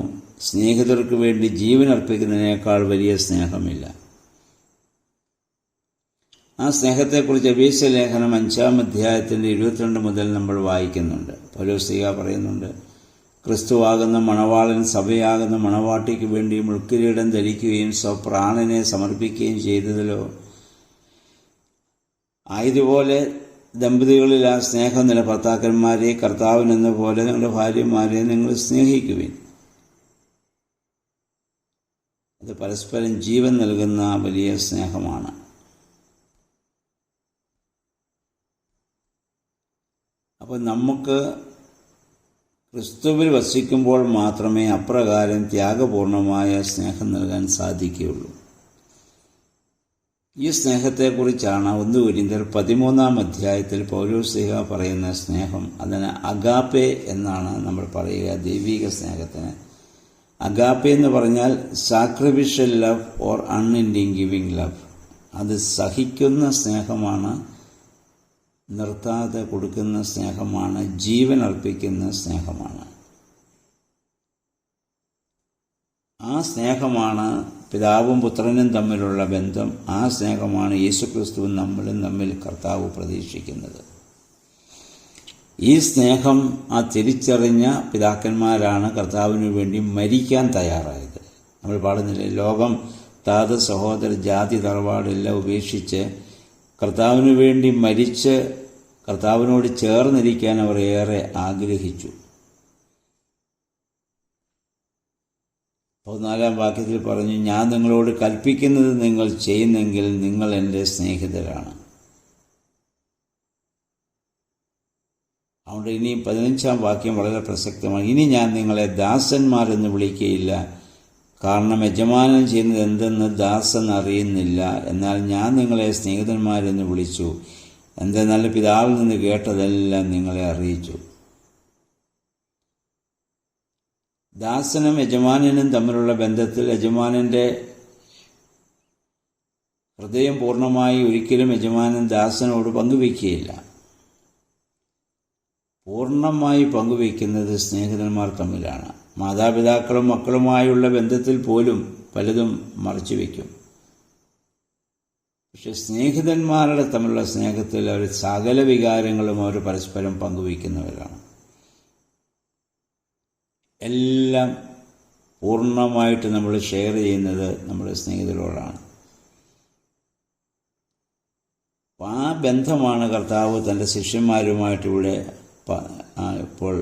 സ്നേഹിതർക്ക് വേണ്ടി ജീവൻ അർപ്പിക്കുന്നതിനേക്കാൾ വലിയ സ്നേഹമില്ല. ആ സ്നേഹത്തെക്കുറിച്ച് എഫേസ്യ ലേഖനം 5-ാം അധ്യായത്തിൻ്റെ 22 മുതൽ നമ്മൾ വായിക്കുന്നുണ്ട്. പൗലോസ് പറയുന്നുണ്ട്, ക്രിസ്തുവാകുന്ന മണവാളൻ സഭയാകുന്ന മണവാട്ടിക്ക് വേണ്ടി മുൾക്കിരീടം ധരിക്കുകയും സ്വപ്രാണനെ സമർപ്പിക്കുകയും ചെയ്തതിലോ ആയതുപോലെ ദമ്പതികളിൽ ആ സ്നേഹം നില ഭർത്താക്കന്മാരെ കർത്താവിനെന്ന പോലെ നിങ്ങളുടെ ഭാര്യമാരെ നിങ്ങൾ സ്നേഹിക്കുവിൻ. അത് പരസ്പരം ജീവൻ നൽകുന്ന വലിയ സ്നേഹമാണ്. അപ്പോൾ നമുക്ക് ക്രിസ്തുവിൽ വസിക്കുമ്പോൾ മാത്രമേ അപ്രകാരം ത്യാഗപൂർണമായ സ്നേഹം നൽകാൻ സാധിക്കുകയുള്ളൂ. ഈ സ്നേഹത്തെക്കുറിച്ചാണ് 1 കൊരിന്ത്യർ 13-ാം അധ്യായത്തിൽ പൗലോസ് പറയുന്ന സ്നേഹം. അതിന് അഗാപ്പെ എന്നാണ് നമ്മൾ പറയുക. ദൈവിക സ്നേഹത്തിന് അഗാപ്പെ എന്ന് പറഞ്ഞാൽ sacrificial love or unending giving love. അത് സഹിക്കുന്ന സ്നേഹമാണ്, നിർത്താതെ കൊടുക്കുന്ന സ്നേഹമാണ്, ജീവൻ അർപ്പിക്കുന്ന സ്നേഹമാണ്. ആ സ്നേഹമാണ് പിതാവും പുത്രനും തമ്മിലുള്ള ബന്ധം. ആ സ്നേഹമാണ് യേശുക്രിസ്തുവും നമ്മളും തമ്മിൽ കർത്താവ് പ്രതീക്ഷിക്കുന്നത്. ഈ സ്നേഹം ആ തിരിച്ചറിഞ്ഞ പിതാക്കന്മാരാണ് കർത്താവിന് വേണ്ടി മരിക്കാൻ തയ്യാറായത്. നമ്മൾ പാടുന്നില്ലേ, ലോകം താത സഹോദര ജാതി തറവാടെല്ലാം ഉപേക്ഷിച്ച് കർത്താവിന് വേണ്ടി മരിച്ച് കർത്താവിനോട് ചേർന്നിരിക്കാൻ അവർ ഏറെ ആഗ്രഹിച്ചു. 14-ാം വാക്യത്തിൽ പറഞ്ഞു, ഞാൻ നിങ്ങളോട് കൽപ്പിക്കുന്നത് നിങ്ങൾ ചെയ്യുന്നെങ്കിൽ നിങ്ങൾ എൻ്റെ സ്നേഹിതരാണ്. അതുകൊണ്ട് ഇനി 15-ാം വാക്യം വളരെ പ്രസക്തമാണ്. ഇനി ഞാൻ നിങ്ങളെ ദാസന്മാരെന്ന് വിളിക്കുകയില്ല, കാരണം യജമാനൻ ചെയ്യുന്നത് എന്തെന്ന് ദാസൻ അറിയുന്നില്ല. എന്നാൽ ഞാൻ നിങ്ങളെ സ്നേഹിതന്മാരെന്ന് വിളിച്ചു. എന്തെന്നാൽ പിതാവിൽ നിന്ന് കേട്ടതെല്ലാം നിങ്ങളെ അറിയിച്ചു. ദാസനും യജമാനനും തമ്മിലുള്ള ബന്ധത്തിൽ യജമാനൻ്റെ ഹൃദയം പൂർണ്ണമായി ഒരിക്കലും യജമാനൻ ദാസനോട് പങ്കുവയ്ക്കുകയില്ല. പൂർണ്ണമായി പങ്കുവയ്ക്കുന്നത് സ്നേഹിതന്മാർ തമ്മിലാണ്. മാതാപിതാക്കളും മക്കളുമായുള്ള ബന്ധത്തിൽ പോലും പലതും മറച്ചു വയ്ക്കും. പക്ഷെ സ്നേഹിതന്മാരുടെ തമ്മിലുള്ള സ്നേഹത്തിൽ അവർ സകല വികാരങ്ങളും അവർ പരസ്പരം പങ്കുവയ്ക്കുന്നവരാണ്. എല്ലാം പൂർണ്ണമായിട്ട് നമ്മൾ ഷെയർ ചെയ്യുന്നത് നമ്മുടെ സ്നേഹിതരോടാണ്. ആ ബന്ധമാണ് കർത്താവ് തൻ്റെ ശിഷ്യന്മാരുമായിട്ട് ഇപ്പോൾ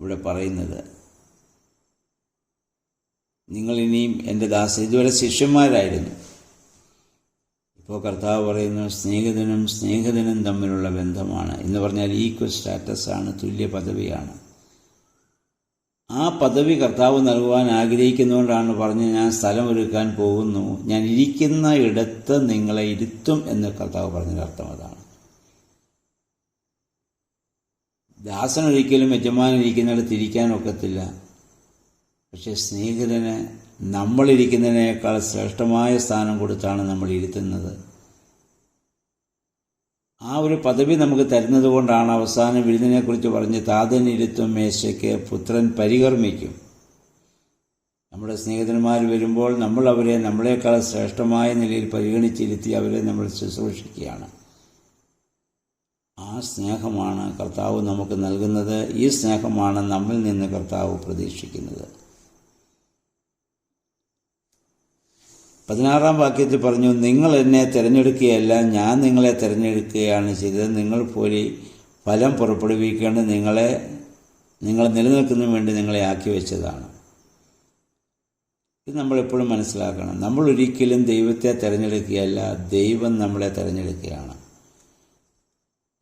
ഇവിടെ പറയുന്നത്. നിങ്ങളിനിയും എൻ്റെ ദാസൻ, ഇതുവരെ ശിഷ്യന്മാരായിരുന്നു, ഇപ്പോൾ കർത്താവ് പറയുന്നു സ്നേഹിതനും തമ്മിലുള്ള ബന്ധമാണ് എന്ന് പറഞ്ഞാൽ ഈക്വൽ സ്റ്റാറ്റസാണ്, തുല്യ പദവിയാണ്. ആ പദവി കർത്താവ് നൽകുവാൻ ആഗ്രഹിക്കുന്നതുകൊണ്ടാണ് പറഞ്ഞ്, ഞാൻ സ്ഥലമൊരുക്കാൻ പോകുന്നു, ഞാൻ ഇരിക്കുന്ന ഇടത്ത് നിങ്ങളെ ഇരുത്തും എന്ന് കർത്താവ് പറഞ്ഞതിൻ്റെ അർത്ഥം അതാണ്. ദാസനൊരിക്കലും യജമാനിരിക്കുന്നിടത്ത് ഇരിക്കാനൊക്കത്തില്ല. പക്ഷെ സ്നേഹിതന് നമ്മളിരിക്കുന്നതിനേക്കാൾ ശ്രേഷ്ഠമായ സ്ഥാനം കൊടുത്താണ് നമ്മൾ ഇരുത്തുന്നത്. ആ ഒരു പദവി നമുക്ക് തരുന്നത് കൊണ്ടാണ് അവസാനം വിരുന്നിനെക്കുറിച്ച് പറഞ്ഞ് താതനിരുത്തും മേശയ്ക്ക് പുത്രൻ പരികർമ്മിക്കും. നമ്മുടെ സ്നേഹിതന്മാർ വരുമ്പോൾ നമ്മൾ അവരെ നമ്മളെക്കാൾ ശ്രേഷ്ഠമായ നിലയിൽ പരിഗണിച്ചിരുത്തി അവരെ നമ്മൾ ശുശ്രൂഷിക്കുകയാണ്. ആ സ്നേഹമാണ് കർത്താവ് നമുക്ക് നൽകുന്നത്. ഈ സ്നേഹമാണ് നമ്മിൽ നിന്ന് കർത്താവ് പ്രതീക്ഷിക്കുന്നത്. 16-ാം വാക്യത്തിൽ പറഞ്ഞു, നിങ്ങൾ എന്നെ തിരഞ്ഞെടുക്കുകയല്ല, ഞാൻ നിങ്ങളെ തിരഞ്ഞെടുക്കുകയാണ് ചെയ്തത്. നിങ്ങൾ പോയി ഫലം പുറപ്പെടുവിക്കേണ്ട നിങ്ങൾ നിലനിൽക്കുന്നതിന് വേണ്ടി നിങ്ങളെ ആക്കി വെച്ചതാണ്. ഇത് നമ്മളെപ്പോഴും മനസ്സിലാക്കണം. നമ്മൾ ഒരിക്കലും ദൈവത്തെ തിരഞ്ഞെടുക്കുകയല്ല, ദൈവം നമ്മളെ തിരഞ്ഞെടുക്കുകയാണ്.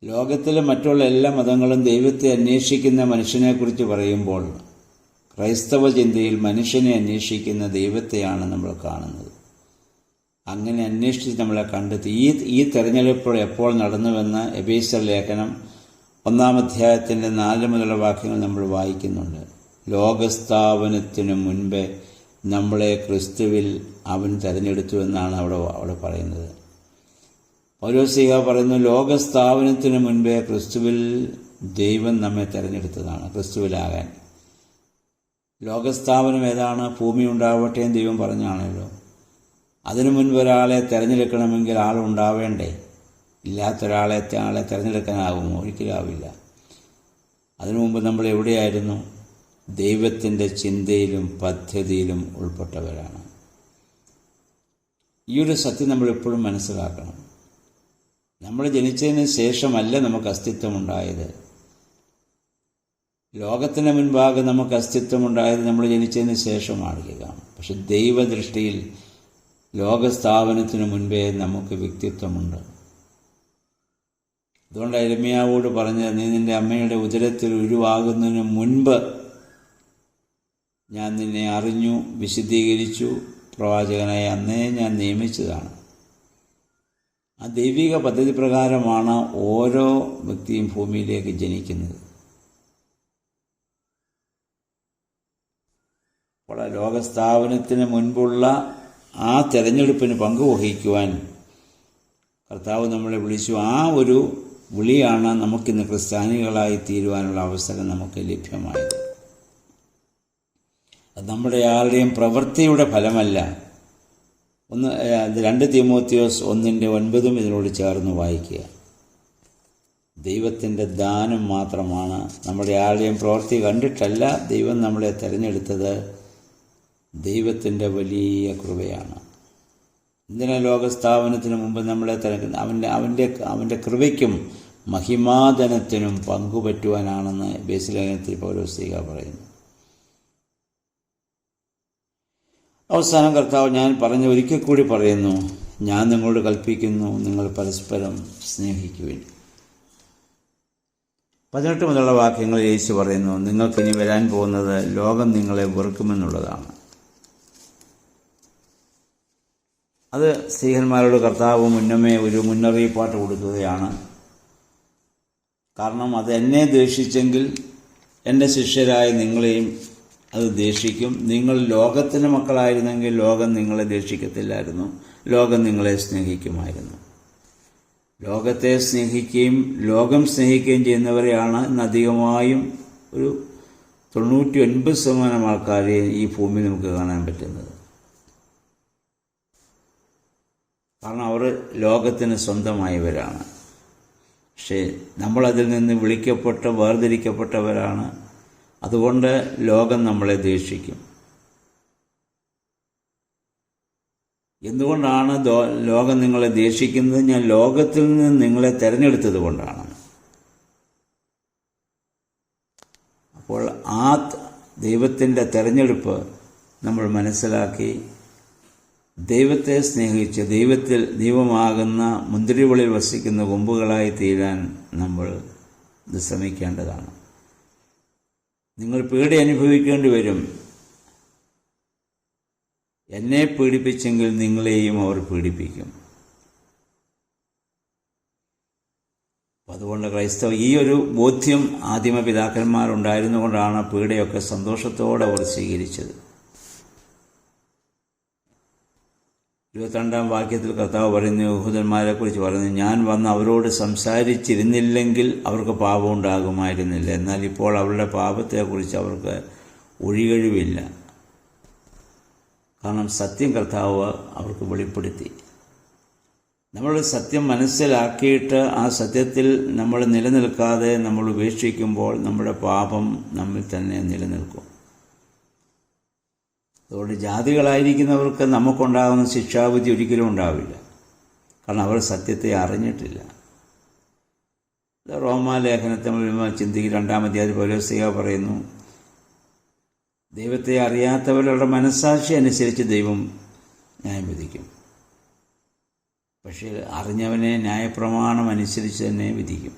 ലോകത്തിലെ മറ്റുള്ള എല്ലാ മതങ്ങളും ദൈവത്തെ അന്വേഷിക്കുന്ന മനുഷ്യനെക്കുറിച്ച് പറയുമ്പോൾ ക്രൈസ്തവ ചിന്തയിൽ മനുഷ്യനെ അന്വേഷിക്കുന്ന ദൈവത്തെയാണ് നമ്മൾ കാണുന്നത്. അങ്ങനെ അന്വേഷിച്ച് നമ്മളെ കണ്ടെത്തി. ഈ തെരഞ്ഞെടുപ്പ് എപ്പോൾ നടന്നുവെന്ന് എഫേസ്യർ ലേഖനം 1-ാം അധ്യായത്തിൻ്റെ 4 മുതലുള്ള വാക്യങ്ങൾ നമ്മൾ വായിക്കുന്നുണ്ട്. ലോകസ്ഥാപനത്തിനു മുൻപേ നമ്മളെ ക്രിസ്തുവിൽ അവൻ തിരഞ്ഞെടുത്തു എന്നാണ് അവിടെ പറയുന്നത്. പൗലോസ്ലീഹ പറയുന്നു, ലോകസ്ഥാപനത്തിനു മുൻപേ ക്രിസ്തുവിൽ ദൈവം നമ്മെ തിരഞ്ഞെടുത്തതാണ്, ക്രിസ്തുവിലാകാൻ. ലോകസ്ഥാപനം ഏതാണ്? ഭൂമി ഉണ്ടാവട്ടെ എന്ന് ദൈവം പറഞ്ഞാണല്ലോ. അതിനു മുൻപ് ഒരാളെ തിരഞ്ഞെടുക്കണമെങ്കിൽ ആളുണ്ടാവേണ്ടേ? ഇല്ലാത്തൊരാളെ തിരഞ്ഞെടുക്കാനാകുമോ? ഒരിക്കലും ആവില്ല. അതിനു മുമ്പ് നമ്മൾ എവിടെയായിരുന്നു? ദൈവത്തിൻ്റെ ചിന്തയിലും പദ്ധതിയിലും ഉൾപ്പെട്ടവരാണ്. ഈ ഒരു സത്യം നമ്മൾ എപ്പോഴും മനസ്സിലാക്കണം. നമ്മൾ ജനിച്ചതിന് ശേഷമല്ല നമുക്ക് അസ്തിത്വമുണ്ടായത്. ലോകത്തിന് മുൻപാകെ നമുക്ക് അസ്തിത്വമുണ്ടായത് നമ്മൾ ജനിച്ചതിന് ശേഷമാണ്. പക്ഷെ ദൈവദൃഷ്ടിയിൽ ലോകസ്ഥാപനത്തിന് മുൻപേ നമുക്ക് വ്യക്തിത്വമുണ്ട്. അതുകൊണ്ട് യിരെമ്യാവോട് പറഞ്ഞത്, നീ നിൻ്റെ അമ്മയുടെ ഉദരത്തിൽ ഉരുവാകുന്നതിന് മുൻപ് ഞാൻ നിന്നെ അറിഞ്ഞു, വിശുദ്ധീകരിച്ചു, പ്രവാചകനായി അന്നേ ഞാൻ നിയമിച്ചതാണ്. ആ ദൈവിക പദ്ധതി പ്രകാരമാണ് ഓരോ വ്യക്തിയും ഭൂമിയിലേക്ക് ജനിക്കുന്നത്. അപ്പോൾ ലോകസ്ഥാപനത്തിന് മുൻപുള്ള ആ തെരഞ്ഞെടുപ്പിന് പങ്കുവഹിക്കുവാൻ കർത്താവ് നമ്മളെ വിളിച്ചു. ആ ഒരു വിളിയാണ് നമുക്കിന്ന് ക്രിസ്ത്യാനികളായി തീരുവാനുള്ള അവസരം നമുക്ക് ലഭ്യമായത്. അത് നമ്മുടെ ആരുടെയും പ്രവൃത്തിയുടെ ഫലമല്ല. 2 തീമോത്തിയോസ് 1:9 ഇതിനോട് ചേർന്ന് വായിക്കുക. ദൈവത്തിൻ്റെ ദാനം മാത്രമാണ്. നമ്മുടെ ആരുടെയും പ്രവൃത്തി കണ്ടിട്ടല്ല ദൈവം നമ്മളെ തിരഞ്ഞെടുത്തത്. ദൈവത്തിൻ്റെ വലിയ കൃപയാണ്. എന്തിനാ ലോകസ്ഥാപനത്തിന് മുമ്പ് നമ്മളെ തിരഞ്ഞെടുക്കുന്നത്? അവൻ്റെ കൃപയ്ക്കും മഹിമാധനത്തിനും പങ്കുപറ്റുവാനാണെന്ന് എഫേസ്യ ലേഖനത്തിൽ പൗലോസ്ലീഹ പറയുന്നു. അവസാനം കർത്താവ് ഞാൻ പറഞ്ഞ ഒരിക്കൽ കൂടി പറയുന്നു, ഞാൻ നിങ്ങളോട് കൽപ്പിക്കുന്നു, നിങ്ങൾ പരസ്പരം സ്നേഹിക്കുവിൻ. 18 മുതലുള്ള വാക്യങ്ങൾ യേശു പറയുന്നു, നിങ്ങൾക്കിനി വരാൻ പോകുന്നത് ലോകം നിങ്ങളെ വെറുക്കുമെന്നുള്ളതാണ്. അത് സ്ത്രീഹന്മാരോട് കർത്താവ് മുന്നമേ ഒരു മുന്നറിയിപ്പാട്ട് കൊടുക്കുകയാണ്. കാരണം അത് എന്നെ ദ്വേഷിച്ചെങ്കിൽ എൻ്റെ ശിഷ്യരായ നിങ്ങളെയും അത് ദ്വേഷിക്കും. നിങ്ങൾ ലോകത്തിൻ്റെ മക്കളായിരുന്നെങ്കിൽ ലോകം നിങ്ങളെ ദ്വേഷിക്കത്തില്ലായിരുന്നു, ലോകം നിങ്ങളെ സ്നേഹിക്കുമായിരുന്നു. ലോകത്തെ സ്നേഹിക്കുകയും ലോകം സ്നേഹിക്കുകയും ചെയ്യുന്നവരെയാണ് ഇന്ന് അധികമായും ഒരു 99% ആൾക്കാരെ ഈ ഭൂമിയിൽ നമുക്ക് കാണാൻ പറ്റുന്നത്. കാരണം അവർ ലോകത്തിന് സ്വന്തമായവരാണ്. പക്ഷേ നമ്മളതിൽ നിന്ന് വിളിക്കപ്പെട്ട് വേർതിരിക്കപ്പെട്ടവരാണ്. അതുകൊണ്ട് ലോകം നമ്മളെ ദ്വേഷിക്കും. എന്തുകൊണ്ടാണ് ലോകം നിങ്ങളെ ദ്വേഷിക്കുന്നത്? ഞാൻ ലോകത്തിൽ നിന്ന് നിങ്ങളെ തിരഞ്ഞെടുത്തത് കൊണ്ടാണ്. അപ്പോൾ ആ ദൈവത്തിൻ്റെ തിരഞ്ഞെടുപ്പ് നമ്മൾ മനസ്സിലാക്കി ദൈവത്തെ സ്നേഹിച്ച് ദൈവമാകുന്ന മുന്തിരിവള്ളിയിൽ വസിക്കുന്ന കൊമ്പുകളായി തീരാൻ നമ്മൾ ശ്രമിക്കേണ്ടതാണ്. നിങ്ങൾ പീഡ അനുഭവിക്കേണ്ടി വരും. എന്നെ പീഡിപ്പിച്ചെങ്കിൽ നിങ്ങളെയും അവർ പീഡിപ്പിക്കും. അതുകൊണ്ട് ഈ ഒരു ബോധ്യം ആദിമപിതാക്കന്മാരുണ്ടായിരുന്നുകൊണ്ടാണ് പീഡയൊക്കെ സന്തോഷത്തോടെ അവർ സ്വീകരിച്ചത്. 22-ാം വാക്യത്തിൽ കർത്താവ് പറയുന്നു, യഹൂദന്മാരെ കുറിച്ച് പറയുന്നു, ഞാൻ വന്ന് അവരോട് സംസാരിച്ചിരുന്നില്ലെങ്കിൽ അവർക്ക് പാപം ഉണ്ടാകുമായിരുന്നില്ല. എന്നാൽ ഇപ്പോൾ അവരുടെ പാപത്തെക്കുറിച്ച് അവർക്ക് ഒഴികഴിവില്ല. കാരണം സത്യം കർത്താവ് അവർക്ക് വെളിപ്പെടുത്തി. നമ്മൾ സത്യം മനസ്സിലാക്കിയിട്ട് ആ സത്യത്തിൽ നമ്മൾ നിലനിൽക്കാതെ നമ്മൾ ഉപേക്ഷിക്കുമ്പോൾ നമ്മുടെ പാപം നമ്മിൽ തന്നെ നിലനിൽക്കും. അതുകൊണ്ട് ജാതികളായിരിക്കുന്നവർക്ക് നമുക്കുണ്ടാകുന്ന ശിക്ഷാവിധി ഒരിക്കലും ഉണ്ടാവില്ല. കാരണം അവർ സത്യത്തെ അറിഞ്ഞിട്ടില്ല. റോമാലേഖനത്തെ ചിന്തിക്കുക 2-ാം അധ്യായത്തിൽ പൗലോസ്ലീഹ പറയുന്നു, ദൈവത്തെ അറിയാത്തവരുടെ മനസ്സാക്ഷി അനുസരിച്ച് ദൈവം ന്യായം വിധിക്കും. പക്ഷേ അറിഞ്ഞവനെ ന്യായപ്രമാണം അനുസരിച്ച് തന്നെ വിധിക്കും.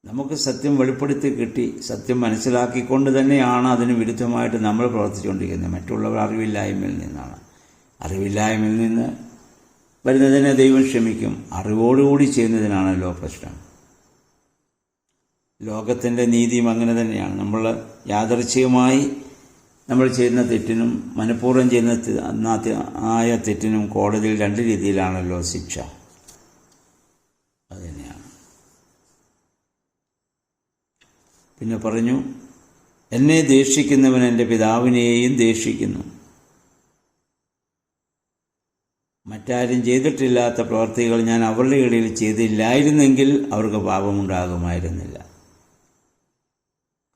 നമുക്ക് സത്യം വെളിപ്പെടുത്തി കിട്ടി. സത്യം മനസ്സിലാക്കിക്കൊണ്ട് തന്നെയാണ് അതിന് വിരുദ്ധമായിട്ട് നമ്മൾ പ്രവർത്തിച്ചുകൊണ്ടിരിക്കുന്നത്. മറ്റുള്ളവർ അറിവില്ലായ്മയിൽ നിന്നാണ്. അറിവില്ലായ്മയിൽ നിന്ന് വരുന്നതിനെ ദൈവം ക്ഷമിക്കും. അറിവോടുകൂടി ചെയ്യുന്നതിനാണല്ലോ പ്രശ്നം. ലോകത്തിൻ്റെ നീതിയും അങ്ങനെ തന്നെയാണ്. നമ്മൾ യാദൃച്ഛികമായി നമ്മൾ ചെയ്യുന്ന തെറ്റിനും മനഃപൂർവ്വം ചെയ്യുന്ന ആയ തെറ്റിനും കോടതിയിൽ രണ്ട് രീതിയിലാണല്ലോ ശിക്ഷ. അതുതന്നെയാണ്. പിന്നെ പറഞ്ഞു, എന്നെ ദേഷിക്കുന്നവൻ എൻ്റെ പിതാവിനെയും ദേഷിക്കുന്നു. മറ്റാരും ചെയ്തിട്ടില്ലാത്ത പ്രവർത്തികൾ ഞാൻ അവരുടെ ഇടയിൽ ചെയ്തില്ലായിരുന്നെങ്കിൽ അവർക്ക് പാപമുണ്ടാകുമായിരുന്നില്ല.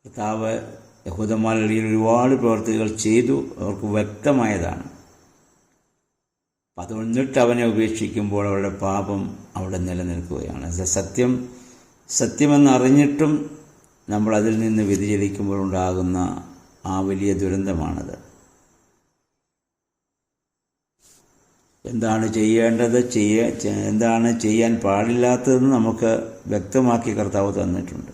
കർത്താവ് യഹൂദന്മാരുടെ ഇടയിൽ ഒരുപാട് പ്രവർത്തികൾ ചെയ്തു, അവർക്ക് വ്യക്തമായതാണ്. എന്നിട്ട് അവനെ ഉപേക്ഷിക്കുമ്പോൾ അവരുടെ പാപം അവിടെ നിലനിൽക്കുകയാണ്. സത്യമെന്നറിഞ്ഞിട്ടും നമ്മൾ അതിൽ നിന്ന് വ്യതിചലിക്കുമ്പോഴുണ്ടാകുന്ന ആ വലിയ ദുരന്തമാണത്. എന്താണ് ചെയ്യേണ്ടത്, എന്താണ് ചെയ്യാൻ പാടില്ലാത്തതെന്ന് നമുക്ക് വ്യക്തമാക്കി കർത്താവ് തന്നിട്ടുണ്ട്.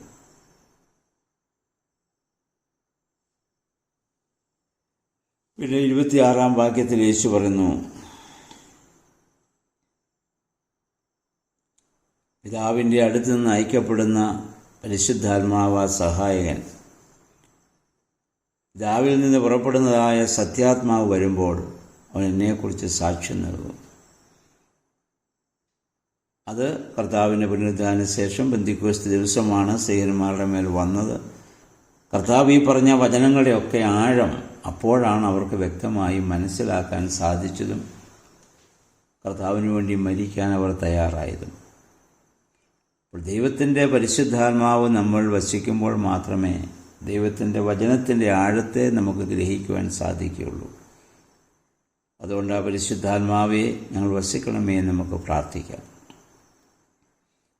പിന്നെ 26-ാം വാക്യത്തിൽ യേശു പറയുന്നു, പിതാവിൻ്റെ അടുത്ത് നിന്ന് അയക്കപ്പെടുന്ന പരിശുദ്ധാത്മാവ സഹായകൻ, പിതാവിൽ നിന്ന് പുറപ്പെടുന്നതായ സത്യാത്മാവ് വരുമ്പോൾ അവൻ എന്നെക്കുറിച്ച് സാക്ഷ്യം നൽകും. അത് കർത്താവിൻ്റെ പുനരുദ്ധാന ശേഷം പെന്തക്കോസ്ത് ദിവസമാണ് സ്ത്രീയന്മാരുടെ മേൽ വന്നത്. കർത്താവ് ഈ പറഞ്ഞ വചനങ്ങളുടെയൊക്കെ ആഴം അപ്പോഴാണ് അവർക്ക് വ്യക്തമായി മനസ്സിലാക്കാൻ സാധിച്ചതും കർത്താവിന് വേണ്ടി മരിക്കാൻ അവർ തയ്യാറായതും. അപ്പോൾ ദൈവത്തിൻ്റെ പരിശുദ്ധാത്മാവ് നമ്മൾ വസിക്കുമ്പോൾ മാത്രമേ ദൈവത്തിൻ്റെ വചനത്തിൻ്റെ ആഴത്തെ നമുക്ക് ഗ്രഹിക്കുവാൻ സാധിക്കുകയുള്ളൂ. അതുകൊണ്ട് ആ പരിശുദ്ധാത്മാവെ ഞങ്ങൾ വസിക്കണമേ എന്ന് നമുക്ക് പ്രാർത്ഥിക്കാം.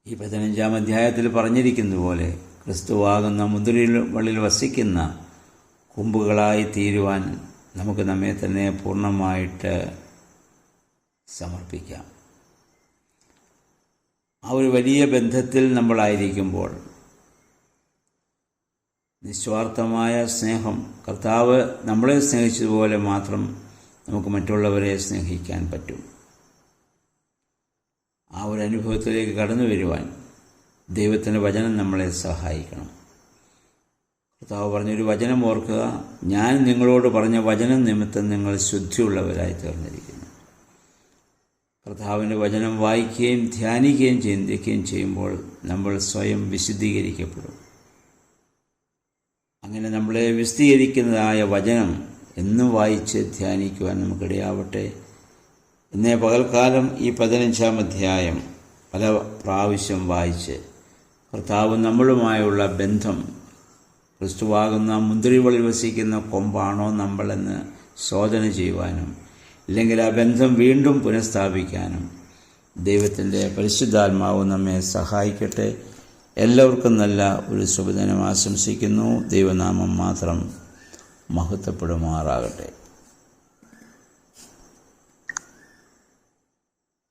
ഈ 15-ാം അധ്യായത്തിൽ പറഞ്ഞിരിക്കുന്ന പോലെ ക്രിസ്തുവാകുന്ന മുന്തിരിവള്ളിയിൽ വസിക്കുന്ന കൊമ്പുകളായി തീരുവാൻ നമുക്ക് നമ്മെ തന്നെ പൂർണ്ണമായിട്ട് സമർപ്പിക്കാം. ആ ഒരു വലിയ ബന്ധത്തിൽ നമ്മളായിരിക്കുമ്പോൾ നിസ്വാർത്ഥമായ സ്നേഹം, കർത്താവ് നമ്മളെ സ്നേഹിച്ചതുപോലെ മാത്രം നമുക്ക് മറ്റുള്ളവരെ സ്നേഹിക്കാൻ പറ്റും. ആ ഒരു അനുഭവത്തിലേക്ക് കടന്നു വരുവാൻ ദൈവത്തിൻ്റെ വചനം നമ്മളെ സഹായിക്കണം. കർത്താവ് പറഞ്ഞൊരു വചനം ഓർക്കുക, ഞാൻ നിങ്ങളോട് പറഞ്ഞ വചനം നിമിത്തം നിങ്ങൾ ശുദ്ധിയുള്ളവരായി തീർന്നിരിക്കുന്നു. കർത്താവിൻ്റെ വചനം വായിക്കുകയും ധ്യാനിക്കുകയും ചിന്തിക്കുകയും ചെയ്യുമ്പോൾ നമ്മൾ സ്വയം വിശുദ്ധീകരിക്കപ്പെടും. അങ്ങനെ നമ്മളെ വിശദീകരിക്കുന്നതായ വചനം എന്നും വായിച്ച് ധ്യാനിക്കുവാൻ നമുക്കിടയാവട്ടെ. ഇന്നേ പകൽക്കാലം ഈ 15-ാം അധ്യായം പല പ്രാവശ്യം വായിച്ച് കർത്താവ് നമ്മളുമായുള്ള ബന്ധം, ക്രിസ്തുവാകുന്ന മുന്തിരിവള്ളിയിൽ വസിക്കുന്ന കൊമ്പാണോ നമ്മളെന്ന് ശോധന ചെയ്യുവാനും ഇല്ലെങ്കിൽ ആ ബന്ധം വീണ്ടും പുനഃസ്ഥാപിക്കാനും ദൈവത്തിൻ്റെ പരിശുദ്ധാത്മാവ് നമ്മെ സഹായിക്കട്ടെ. എല്ലാവർക്കും നല്ല ഒരു ശുഭദിനം ആശംസിക്കുന്നു. ദൈവനാമം മാത്രം മഹത്വപ്പെടുമാറാകട്ടെ.